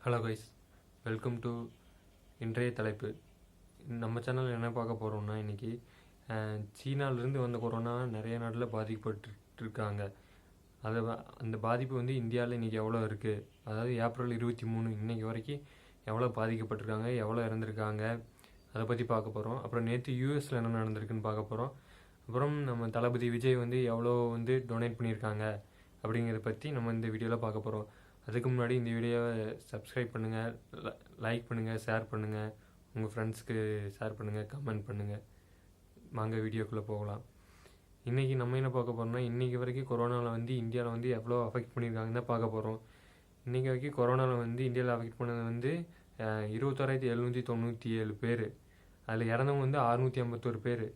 Hello guys, welcome to இன்றைய தலைப்பு. நம்ம சேனலில் என்ன பார்க்க போகிறோம்னா, இன்றைக்கி சீனாவிலேருந்து வந்த கொரோனா நிறைய நாட்டில் பாதிக்கப்பட்டுருக்காங்க. அந்த பாதிப்பு வந்து இந்தியாவில் இன்றைக்கி எவ்வளோ இருக்குது, அதாவது ஏப்ரல் 23 இன்றைக்கி வரைக்கும் எவ்வளோ பாதிக்கப்பட்டிருக்காங்க, எவ்வளோ இறந்துருக்காங்க, அதை பற்றி பார்க்க போகிறோம். அப்புறம் நேற்று யூஎஸில் என்ன நடந்திருக்குன்னு பார்க்க போகிறோம். அப்புறம் நம்ம தளபதி விஜய் வந்து எவ்வளோ வந்து டொனேட் பண்ணியிருக்காங்க அப்படிங்கிறத பற்றி நம்ம இந்த வீடியோவில் பார்க்க போகிறோம். அதுக்கு முன்னாடி இந்த வீடியோவை சப்ஸ்கிரைப் பண்ணுங்கள், லைக் பண்ணுங்கள், ஷேர் பண்ணுங்கள், உங்கள் ஃப்ரெண்ட்ஸ்க்கு ஷேர் பண்ணுங்கள், கமெண்ட் பண்ணுங்கள். வாங்க வீடியோக்குள்ளே போகலாம். இன்றைக்கி நம்ம என்ன பார்க்க போகிறோம்னா, இன்றைக்கி வரைக்கும் கொரோனாவில் வந்து இந்தியாவில் வந்து எவ்வளோ அஃபெக்ட் பண்ணியிருக்காங்கன்னு தான் பார்க்க போகிறோம். இன்றைக்கி வரைக்கும் கொரோனாவில் வந்து இந்தியாவில் அஃபெக்ட் பண்ணது வந்து 21,797 பேர். அதில் இறந்தவங்க வந்து 651 பேர்.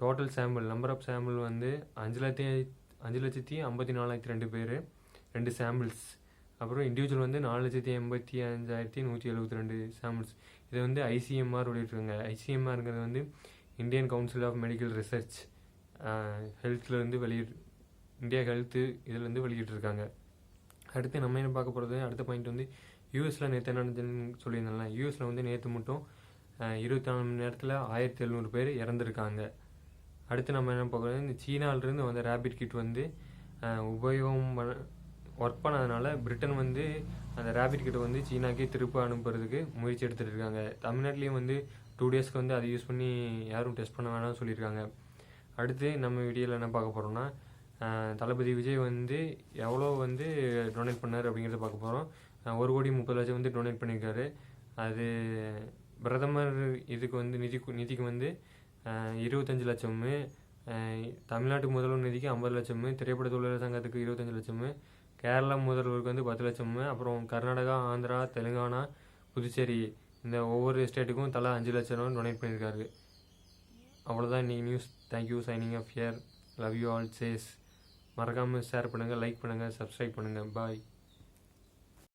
Total sample number of sample வந்து 5,54,002 பேர், 2 சாம்பிள்ஸ். அப்புறம் இண்டிவிஜுவல் வந்து 4,85,172 சாம்பிள்ஸ். இதை வந்து ஐசிஎம்ஆர் வெளியிட்டிருக்காங்க. ஐசிஎம்ஆருங்கிறது வந்து Indian council of medical research ஹெல்த்லேருந்து இந்தியா ஹெல்த்து இதிலேருந்து வெளியிட்டிருக்காங்க. அடுத்து நம்ம என்ன பார்க்க போகிறது, அடுத்த பாயிண்ட் வந்து யூஎஸில் நேற்று என்ன சொல்லியிருந்தாங்க. யூஎஸில் வந்து நேற்று மட்டும் 24 மணி நேரத்தில் 1,700 பேர் இறந்துருக்காங்க. அடுத்து நம்ம என்ன பார்க்குறது, இந்த சீனாவிலேருந்து வந்த ரேபிட் கிட் வந்து ஒர்க் பண்ணதுனால பிரிட்டன் வந்து அந்த ரேபிட் கிட்ட வந்து சீனாக்கே திருப்ப அனுப்புறதுக்கு முயற்சி எடுத்துகிட்டு இருக்காங்க. தமிழ்நாட்டிலையும் வந்து 2 டேஸ்க்கு வந்து அதை யூஸ் பண்ணி யாரும் டெஸ்ட் பண்ண வேணாம்னு சொல்லியிருக்காங்க. அடுத்து நம்ம வீடியோவில் என்ன பார்க்க போகிறோம்னா, தளபதி விஜய் வந்து எவ்வளோ வந்து டொனேட் பண்ணார் அப்படிங்கிறத பார்க்க போகிறோம். 1,30,00,000 வந்து டொனேட் பண்ணியிருக்காரு. அது பிரதமர் இதுக்கு வந்து நிதிக்கு வந்து 25 லட்சம், தமிழ்நாட்டு முதல்வர் நிதிக்கு 50 லட்சம், திரைப்பட தொழிலாளர் சங்கத்துக்கு 25 லட்சம், கேரளா முதல்வருக்கு வந்து 10 லட்சம், அப்புறம் கர்நாடகா, ஆந்திரா, தெலுங்கானா, புதுச்சேரி இந்த ஒவ்வொரு ஸ்டேட்டுக்கும் தலா 5 லட்சம் டொனேட் பண்ணியிருக்காரு. அவ்வளோதான் இன்றைக்கி news. Thank you. Signing off here. Love you all. சேஸ். மறக்காமல் ஷேர் பண்ணுங்கள், லைக் பண்ணுங்கள், சப்ஸ்கிரைப் பண்ணுங்கள். பாய்.